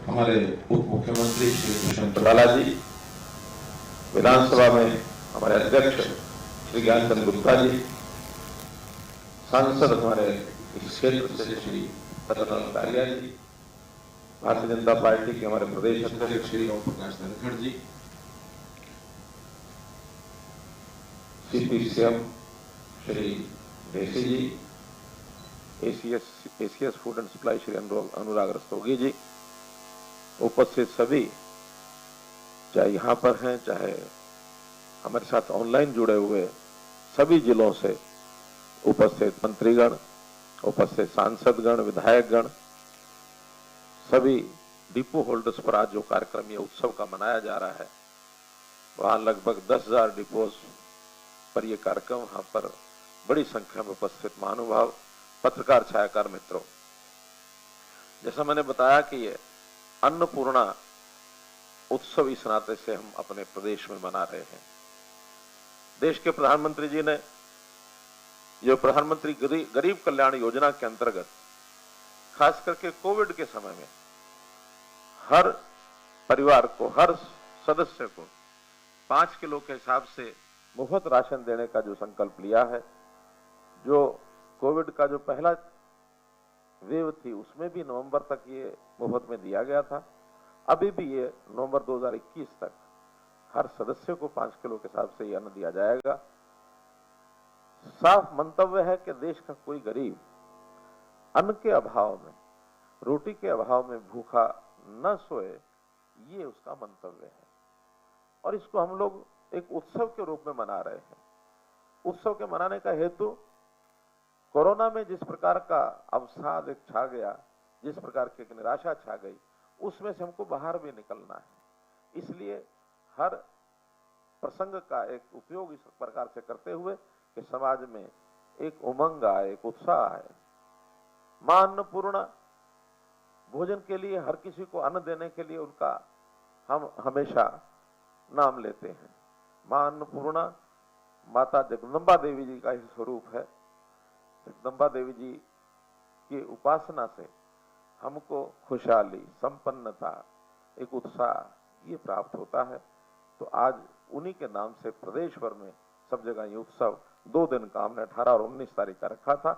हमारे उप मुख्यमंत्री श्री दुष्यंत चौटाला जी, विधानसभा में हमारे अध्यक्ष श्री ज्ञानचंद गुप्ता जी, सांसद हमारे इस क्षेत्र से श्री रतन कालिया जी, भारतीय जनता पार्टी के हमारे प्रदेश अध्यक्ष श्री ओम प्रकाश धनखड़ जी, CPCM Shri Desi ji, ACS food and supply Shri Anurag Rastogi ji, उपस्थित सभी, चाहे यहाँ पर हैं चाहे हमारे साथ ऑनलाइन जुड़े हुए सभी जिलों से उपस्थित मंत्रीगण, उपस्थित सांसदगण, विधायकगण, सभी डिपो होल्डर्स पर आज जो कार्यक्रम ये उत्सव का मनाया जा रहा है, वहां लगभग 10,000 डिपोज पर यह कार्यक्रम, वहां पर बड़ी संख्या में उपस्थित महानुभाव, पत्रकार, छायाकार मित्रों, जैसा मैंने बताया कि ये अन्नपूर्णा उत्सव इस नाते से हम अपने प्रदेश में मना रहे हैं। देश के प्रधानमंत्री जी ने जो प्रधानमंत्री गरीब कल्याण योजना के अंतर्गत खास करके कोविड के समय में हर परिवार को, हर सदस्य को 5 किलो के हिसाब से मुफ्त राशन देने का जो संकल्प लिया है, जो कोविड का जो पहला वेव थी उसमें भी नवंबर तक ये मुफ्त में दिया गया था, अभी भी ये नवंबर 2021 तक हर सदस्य को 5 किलो के हिसाब से ये अन्न दिया जाएगा। साफ मंतव्य है कि देश का कोई गरीब अन्न के अभाव में, रोटी के अभाव में भूखा न सोए, ये उसका मंतव्य है और इसको हम लोग एक उत्सव के रूप में मना रहे हैं। उत्सव के मनाने का हेतु कोरोना में जिस प्रकार का अवसाद एक छा गया, जिस प्रकार की एक निराशा छा गई, उसमें से हमको बाहर भी निकलना है। इसलिए हर प्रसंग का एक उपयोग इस प्रकार से करते हुए कि समाज में एक उमंग आए, एक उत्साह आए। मां अन्नपूर्णा, भोजन के लिए, हर किसी को अन्न देने के लिए उनका हम हमेशा नाम लेते हैं। मां अन्नपूर्णा माता जगदम्बा देवी जी का ही स्वरूप है। जगदम्बा देवी जी की उपासना से हमको खुशहाली, संपन्नता, एक उत्साह ये प्राप्त होता है। तो आज उन्हीं के नाम से प्रदेश भर में सब जगह ये उत्सव 2 दिन का हमने 18 और 19 तारीख का रखा था।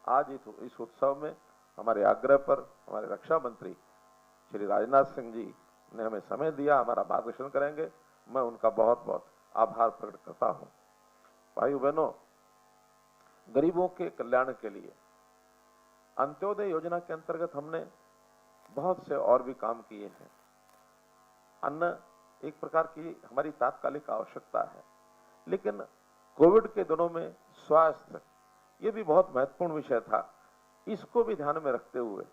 आज इस उत्सव में हमारे आग्रह पर हमारे रक्षा मंत्री श्री राजनाथ सिंह जी ने हमें समय दिया, हमारा मार्गदर्शन करेंगे। मैं उनका बहुत बहुत आभार प्रकट करता हूं। भाइयों बहनों, गरीबों के कल्याण के लिए अंत्योदय योजना के अंतर्गत हमने बहुत से और भी काम किए हैं। अन्न एक प्रकार की हमारी तात्कालिक आवश्यकता है, लेकिन कोविड के दिनों में स्वास्थ्य ये भी बहुत महत्वपूर्ण विषय था। इसको भी ध्यान में रखते हुए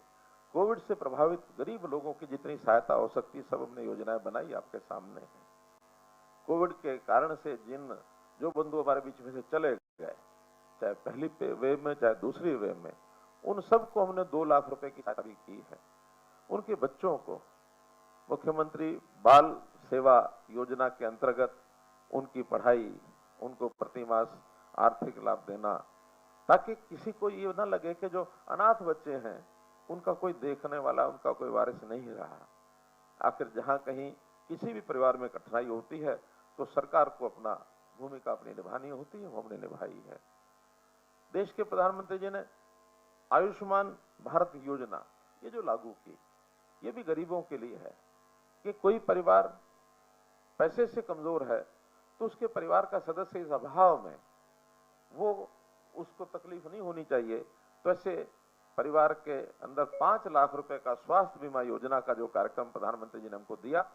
कोविड से प्रभावित गरीब लोगों की जितनी सहायता हो सकती, सब हमने योजनाएं बनाई, आपके सामने है। कोविड के कारण से जो बंधु हमारे बीच में से चले गए, चाहे पहली वेव में चाहे दूसरी वेव में, उन सबको हमने 2 लाख रुपए की सहायता भी की है। उनके बच्चों को मुख्यमंत्री बाल सेवा योजना के अंतर्गत उनकी पढ़ाई, उनको प्रतिमास आर्थिक लाभ देना, ताकि किसी को ये ना लगे कि जो अनाथ बच्चे हैं उनका कोई देखने वाला, उनका कोई वारिस नहीं रहा। आखिर जहां कहीं किसी भी परिवार में कठिनाई होती है तो सरकार को अपना भूमिका अपनी निभानी होती है, वो हमने निभाई है। देश के प्रधानमंत्री जी ने आयुष्मान भारत योजना ये जो लागू की, ये भी गरीबों के लिए है कि कोई परिवार पैसे से कमजोर है तो उसके परिवार का सदस्य इस अभाव में, वो उसको तकलीफ नहीं होनी चाहिए। तो ऐसे परिवार के अंदर 5 लाख रुपए का स्वास्थ्य बीमा योजना का जो कार्यक्रम प्रधानमंत्री जी ने हमको दिया,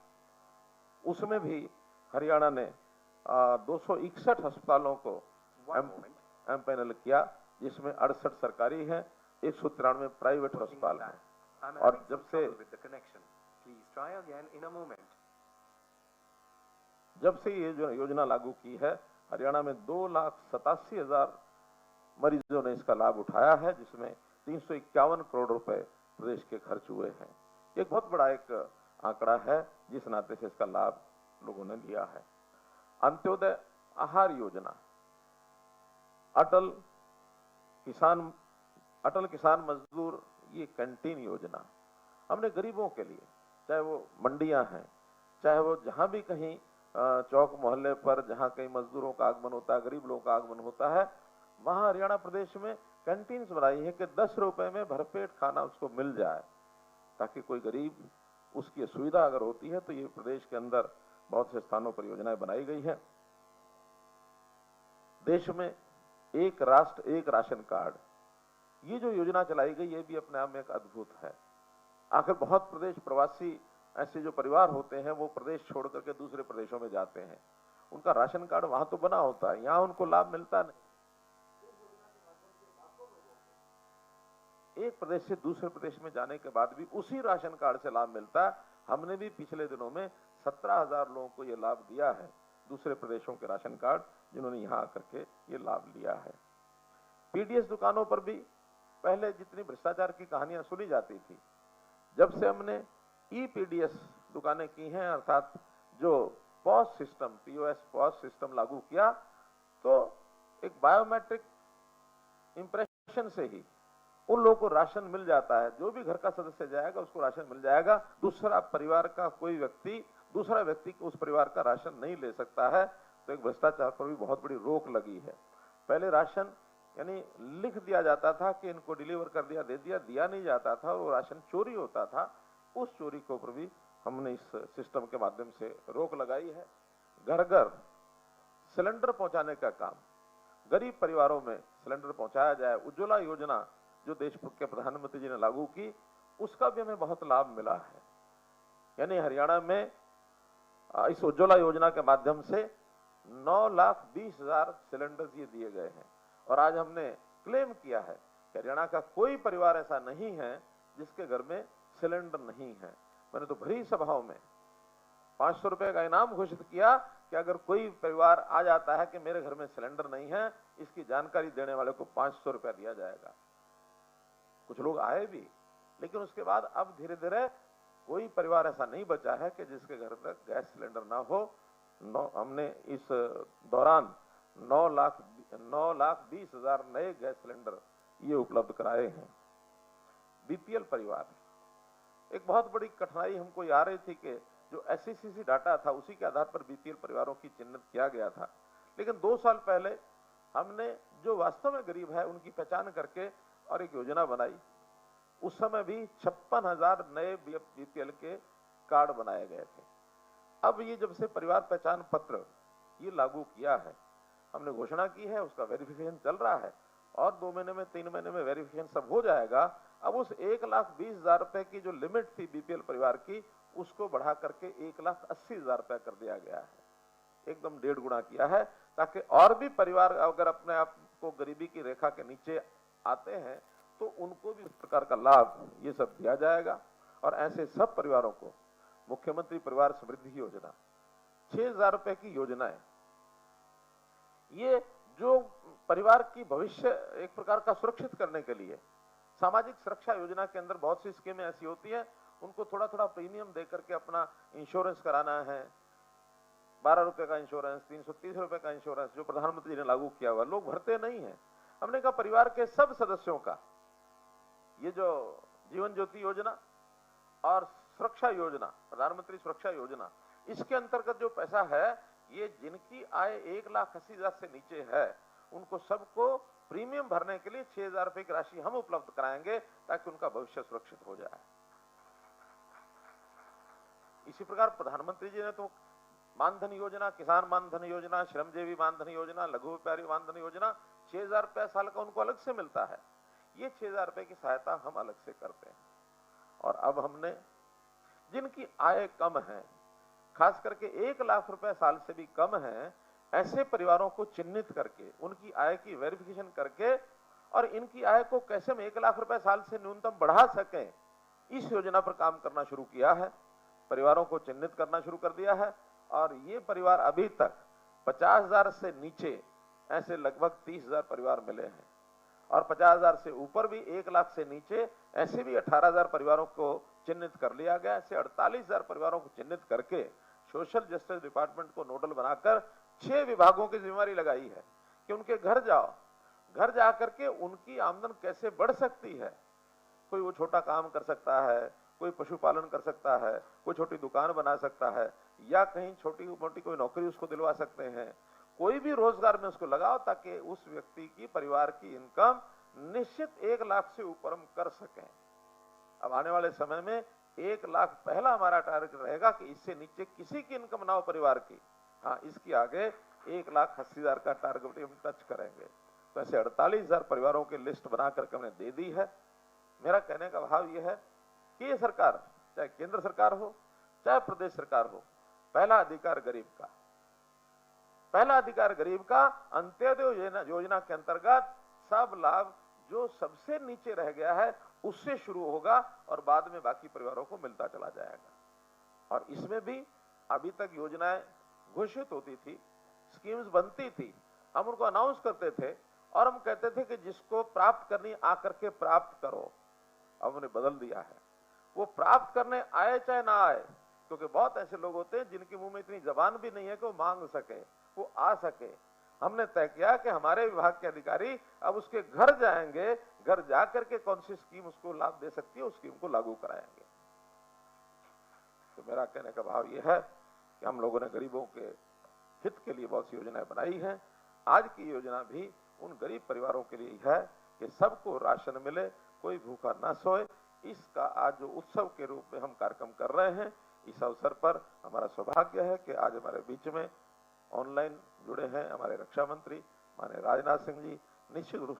उसमें भी हरियाणा ने 261 अस्पतालों को एमपैनल किया, जिसमें 68 सरकारी हैं, 193 प्राइवेट अस्पताल हैं। और जब से ये जो योजना लागू की है, हरियाणा में 2,87,000 मरीजों ने इसका लाभ उठाया है, जिसमें 351 करोड़ रुपए प्रदेश के खर्च हुए हैं। एक बहुत बड़ा एक आंकड़ा है, जिस नाते से इसका लाभ लोगों ने लिया है। अंत्योदय आहार योजना, अटल किसान मजदूर ये कैंटीन योजना, हमने गरीबों के लिए चाहे वो मंडियां हैं, चाहे वो जहां भी कहीं चौक मोहल्ले पर जहां कहीं मजदूरों का आगमन होता है, गरीब लोगों का आगमन होता है, वहां हरियाणा प्रदेश में कैंटीन्स बनाई है कि 10 रुपए में भरपेट खाना उसको मिल जाए, ताकि कोई गरीब, उसकी सुविधा अगर होती है तो ये प्रदेश के अंदर बहुत से स्थानों पर योजनाएं बनाई गई है। देश में एक राष्ट्र एक राशन कार्ड, ये जो योजना चलाई गई ये भी अपने आप में एक अद्भुत है। आखिर बहुत प्रदेश प्रवासी ऐसे जो परिवार होते हैं वो प्रदेश छोड़ करके दूसरे प्रदेशों में जाते हैं, उनका राशन कार्ड वहां तो बना होता है, यहां उनको लाभ मिलता नहीं। एक प्रदेश से दूसरे प्रदेश में जाने के बाद भी उसी राशन कार्ड से लाभ मिलता है। हमने भी पिछले दिनों में 17,000 लोगों को यह लाभ दिया है, दूसरे प्रदेशों के राशन कार्ड जिन्होंने यहां आकर के ये लाभ लिया है। पीडीएस दुकानों पर भी पहले जितनी भ्रष्टाचार की कहानियां सुनी जाती थी, जब से हमने ईपीडीएस दुकानें की हैं, अर्थात जो POS system, POS POS system लागू किया, तो एक बायोमेट्रिक इंप्रेशन से ही उन लोगों को राशन मिल जाता है। जो भी घर का सदस्य जाएगा उसको राशन मिल जाएगा। दूसरा परिवार का कोई व्यक्ति दूसरा व्यक्ति को उस परिवार का राशन नहीं ले सकता है। तो एक भ्रष्टाचार पर भी बहुत बड़ी रोक लगी है। पहले राशन यानी लिख दिया जाता था कि इनको डिलीवर कर दिया, दे दिया, दिया नहीं जाता था, वो राशन चोरी होता था। उस चोरी के ऊपर भी हमने इस सिस्टम के माध्यम से रोक लगाई है। घर घर सिलेंडर पहुंचाने का काम, गरीब परिवारों में सिलेंडर पहुंचाया जाए। उज्ज्वला योजना जो देश के प्रधानमंत्री जी ने लागू की, उसका भी हमें बहुत लाभ मिला है। यानी हरियाणा में इस उज्ज्वला योजना के माध्यम से 9,20,000 सिलेंडर्स ये दिए गए हैं। और आज हमने क्लेम किया है कि हरियाणा का कोई परिवार ऐसा नहीं है जिसके घर में सिलेंडर नहीं है। मैंने तो भरी सभाओं में 500 रुपए का इनाम घोषित किया कि अगर कोई परिवार आ जाता है कि मेरे घर में सिलेंडर नहीं है, इसकी जानकारी देने वाले को 500 रुपया दिया जाएगा। कुछ लोग आए भी, लेकिन उसके बाद अब धीरे धीरे कोई परिवार ऐसा नहीं बचा है कि जिसके घर तक गैस सिलेंडर ना हो। हमने इस दौरान 9,20,000 नए गैस सिलेंडर ये उपलब्ध कराए हैं। बीपीएल परिवार, एक बहुत बड़ी कठिनाई हमको ये आ रही थी कि जो एससीसी डाटा था उसी के आधार पर बीपीएल परिवारों की चिन्हित किया गया था, लेकिन 2 साल पहले हमने जो वास्तव में गरीब है उनकी पहचान करके और एक योजना बनाई। उस समय भी 56,000 नए बीपीएल के कार्ड बनाए गए थे। अब ये जब से परिवार पहचान पत्र ये लागू किया है, हमने घोषणा की है, उसका वेरिफिकेशन चल रहा है और 2 महीने में 3 महीने में वेरिफिकेशन सब हो जाएगा। अब उस 1,20,000 रुपए की जो लिमिट थी बीपीएल परिवार की, उसको बढ़ा करके 1,80,000 रुपए कर दिया गया है। एकदम 1.5 गुना किया है, ताकि और भी परिवार अगर अपने आप को गरीबी की रेखा के नीचे आते हैं तो उनको भी इस प्रकार का लाभ ये सब दिया जाएगा। और ऐसे सब परिवारों को मुख्यमंत्री परिवार समृद्धि योजना, 6,000 रुपए की योजना है, ये जो परिवार की भविष्य एक प्रकार का सुरक्षित करने के लिए सामाजिक सुरक्षा योजना के अंदर बहुत सी स्कीमें ऐसी होती है, उनको थोड़ा थोड़ा प्रीमियम दे करके अपना इंश्योरेंस कराना है। 12 रुपए का इंश्योरेंस, 330 रुपए का इंश्योरेंस जो प्रधानमंत्री जी ने लागू किया हुआ, लोग भरते नहीं है। हमने कहा परिवार के सब सदस्यों का ये जो जीवन ज्योति योजना और सुरक्षा योजना, प्रधानमंत्री सुरक्षा योजना, इसके अंतर्गत जो पैसा है, ये जिनकी आय 1,80,000 से नीचे है उनको सबको प्रीमियम भरने के लिए 6,000 रुपए की राशि हम उपलब्ध कराएंगे ताकि उनका भविष्य सुरक्षित हो जाए। इसी प्रकार प्रधानमंत्री जी ने तो मानधन योजना, किसान मानधन योजना, श्रमजीवी मानधन योजना, लघु व्यापारी मानधन योजना, 6,000 रुपया साल का उनको अलग से मिलता है। ये 6,000 रुपए की सहायता हम अलग से करते हैं। और अब हमने जिनकी आय कम है, खास करके 1,00,000 रुपए साल से भी कम है, ऐसे परिवारों को चिन्हित करके उनकी आय की वेरिफिकेशन करके और इनकी आय को कैसे हम 1,00,000 रुपए साल से न्यूनतम बढ़ा सकें, इस योजना पर काम करना शुरू किया है। परिवारों को चिन्हित करना शुरू कर दिया है और ये परिवार अभी तक 50,000 से नीचे ऐसे लगभग 30,000 परिवार मिले हैं और 50,000 से ऊपर भी 1,00,000 से नीचे ऐसे भी 18,000 परिवारों को चिन्हित कर लिया गया। ऐसे 48,000 परिवारों को चिन्हित करके सोशल जस्टिस डिपार्टमेंट को नोडल बनाकर 6 विभागों की जिम्मेवारी लगाई है कि उनके घर जाओ, घर जाकर के उनकी आमदन कैसे बढ़ सकती है। कोई वो छोटा काम कर सकता है, कोई पशुपालन कर सकता है, कोई छोटी दुकान बना सकता है, या कहीं छोटी मोटी कोई नौकरी उसको दिलवा सकते हैं। कोई भी रोजगार में उसको लगाओ ताकि उस व्यक्ति की, परिवार की इनकम निश्चित 1 लाख से ऊपर हम कर सकें। अब आने वाले समय में 1 लाख पहला हमारा टारगेट रहेगा कि इससे नीचे किसी की इनकम ना हो परिवार की। हाँ, इसके आगे 1,80,000 का टारगेट हम टच करेंगे। तो ऐसे 48,000 परिवारों की लिस्ट बना करके हमने दे दी है। मेरा कहने का भाव यह है कि ये सरकार, चाहे केंद्र सरकार हो चाहे प्रदेश सरकार हो, पहला अधिकार गरीब का, पहला अधिकार गरीब का। अंत्योदय योजना के अंतर्गत सब लाभ जो सबसे नीचे रह गया है उससे शुरू होगा और बाद में बाकी परिवारों को मिलता चला जाएगा। और इसमें भी अभी तक योजनाएं घोषित होती थी, स्कीम्स बनती थी, हम उनको अनाउंस करते थे और हम कहते थे कि जिसको प्राप्त करनी आकर के प्राप्त करो। अब उन्हें बदल दिया है, वो प्राप्त करने आए चाहे ना आए, क्योंकि बहुत ऐसे लोग होते हैं जिनके मुंह में इतनी जबान भी नहीं है कि वो मांग सके, वो आ सके। हमने तय किया कि हमारे विभाग के अधिकारी अब उसके घर जाएंगे, घर जाकर के कौन सी स्कीम उसको लाभ दे सकती है उस स्कीम को लागू कराएंगे। तो मेरा कहने का भाव यह है कि हम लोगों ने गरीबों के हित के लिए बहुत सी योजनाएं बनाई हैं। आज की योजना भी उन गरीब परिवारों के लिए है कि सबको राशन मिले, कोई भूखा ना सोए। इसका आज जो उत्सव के रूप में हम कार्यक्रम कर रहे हैं, इस अवसर पर हमारा सौभाग्य है कि आज हमारे बीच में ऑनलाइन जुड़े हैं हमारे रक्षा मंत्री माननीय राजनाथ सिंह जी। निश्चित रूप